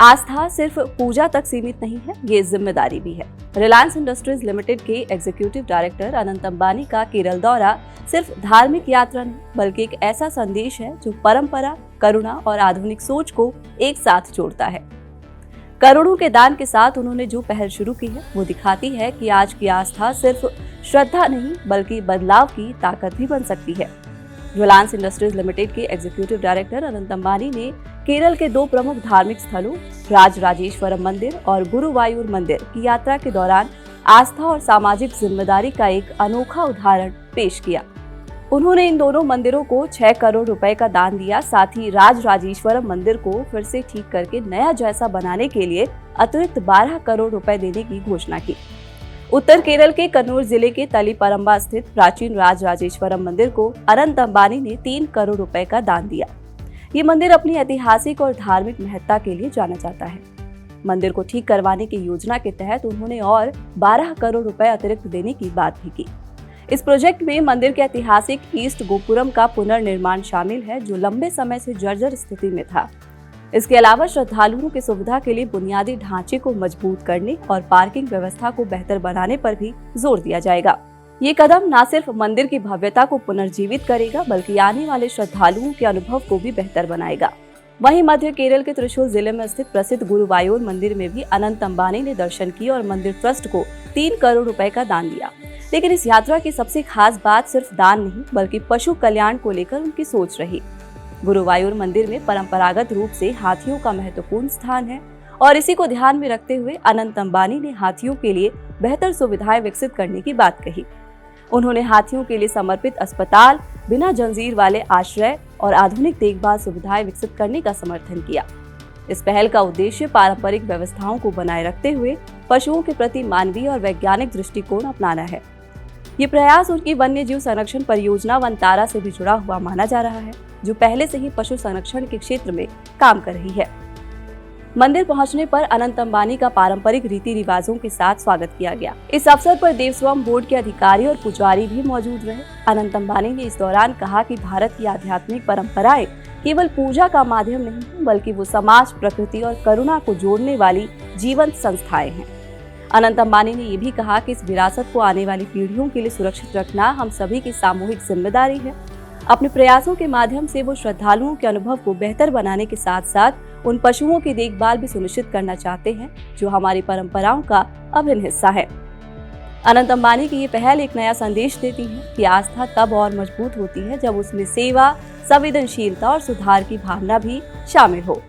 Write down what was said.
आस्था सिर्फ पूजा तक सीमित नहीं है, ये जिम्मेदारी भी है। रिलायंस इंडस्ट्रीज लिमिटेड के एग्जीक्यूटिव डायरेक्टर अनंत अंबानी का केरल दौरा सिर्फ धार्मिक यात्रा नहीं, बल्कि एक ऐसा संदेश है जो परंपरा, करुणा और आधुनिक सोच को एक साथ जोड़ता है। करोड़ों के दान के साथ उन्होंने जो पहल शुरू की है, वो दिखाती है कि आज की आस्था सिर्फ श्रद्धा नहीं, बल्कि बदलाव की ताकत भी बन सकती है। रिलायंस इंडस्ट्रीज लिमिटेड के एग्जीक्यूटिव डायरेक्टर अनंत अंबानी ने केरल के 2 प्रमुख धार्मिक स्थलों राजराजेश्वरम मंदिर और गुरुवायूर मंदिर की यात्रा के दौरान आस्था और सामाजिक जिम्मेदारी का एक अनोखा उदाहरण पेश किया। उन्होंने इन दोनों मंदिरों को 6 करोड़ रुपए का दान दिया। साथ ही राजराजेश्वरम मंदिर को फिर से ठीक करके नया जैसा बनाने के लिए अतिरिक्त 12 करोड़ रुपए देने की घोषणा की। उत्तर केरल के कन्नूर जिले के तलीपरंबा स्थित प्राचीन राजराजेश्वरम मंदिर को अनंत अंबानी ने 3 करोड़ रुपए का दान दिया। ये मंदिर अपनी ऐतिहासिक और धार्मिक महत्ता के लिए जाना जाता है। मंदिर को ठीक करवाने की योजना के तहत उन्होंने और 12 करोड़ रुपए अतिरिक्त देने की बात भी की। इस प्रोजेक्ट में मंदिर के ऐतिहासिक ईस्ट गोपुरम का पुनर्निर्माण शामिल है, जो लंबे समय से जर्जर स्थिति में था। इसके अलावा श्रद्धालुओं की सुविधा के लिए बुनियादी ढांचे को मजबूत करने और पार्किंग व्यवस्था को बेहतर बनाने पर भी जोर दिया जाएगा। ये कदम न सिर्फ मंदिर की भव्यता को पुनर्जीवित करेगा, बल्कि आने वाले श्रद्धालुओं के अनुभव को भी बेहतर बनाएगा। वहीं मध्य केरल के त्रिशूल जिले में स्थित प्रसिद्ध गुरुवायूर मंदिर में भी अनंत अंबानी ने दर्शन किए और मंदिर ट्रस्ट को 3 करोड़ रुपए का दान दिया। लेकिन इस यात्रा की सबसे खास बात सिर्फ दान नहीं, बल्कि पशु कल्याण को लेकर उनकी सोच रही। गुरुवायूर मंदिर में परंपरागत रूप से हाथियों का महत्वपूर्ण स्थान है और इसी को ध्यान में रखते हुए अनंत अंबानी ने हाथियों के लिए बेहतर सुविधाएं विकसित करने की बात कही। उन्होंने हाथियों के लिए समर्पित अस्पताल, बिना जंजीर वाले आश्रय और आधुनिक देखभाल सुविधाएं विकसित करने का समर्थन किया। इस पहल का उद्देश्य पारंपरिक व्यवस्थाओं को बनाए रखते हुए पशुओं के प्रति मानवीय और वैज्ञानिक दृष्टिकोण अपनाना है। ये प्रयास उनकी वन्य जीव संरक्षण परियोजना वनतारा से भी जुड़ा हुआ माना जा रहा है, जो पहले से ही पशु संरक्षण के क्षेत्र में काम कर रही है। मंदिर पहुंचने पर अनंत अंबानी का पारंपरिक रीति रिवाजों के साथ स्वागत किया गया। इस अवसर पर देवस्थान बोर्ड के अधिकारी और पुजारी भी मौजूद रहे। अनंत अंबानी ने इस दौरान कहा कि भारत की आध्यात्मिक परंपराएं केवल पूजा का माध्यम नहीं है, बल्कि वो समाज, प्रकृति और करुणा को जोड़ने वाली जीवंत संस्थाएं हैं। अनंत अंबानी ने ये भी कहा कि इस विरासत को आने वाली पीढ़ियों के लिए सुरक्षित रखना हम सभी की सामूहिक जिम्मेदारी है। अपने प्रयासों के माध्यम से वो श्रद्धालुओं के अनुभव को बेहतर बनाने के साथ साथ उन पशुओं की देखभाल भी सुनिश्चित करना चाहते हैं, जो हमारी परंपराओं का अभिन्न हिस्सा है। अनंत अंबानी की ये पहल एक नया संदेश देती है कि आस्था तब और मजबूत होती है जब उसमें सेवा, संवेदनशीलता और सुधार की भावना भी शामिल हो।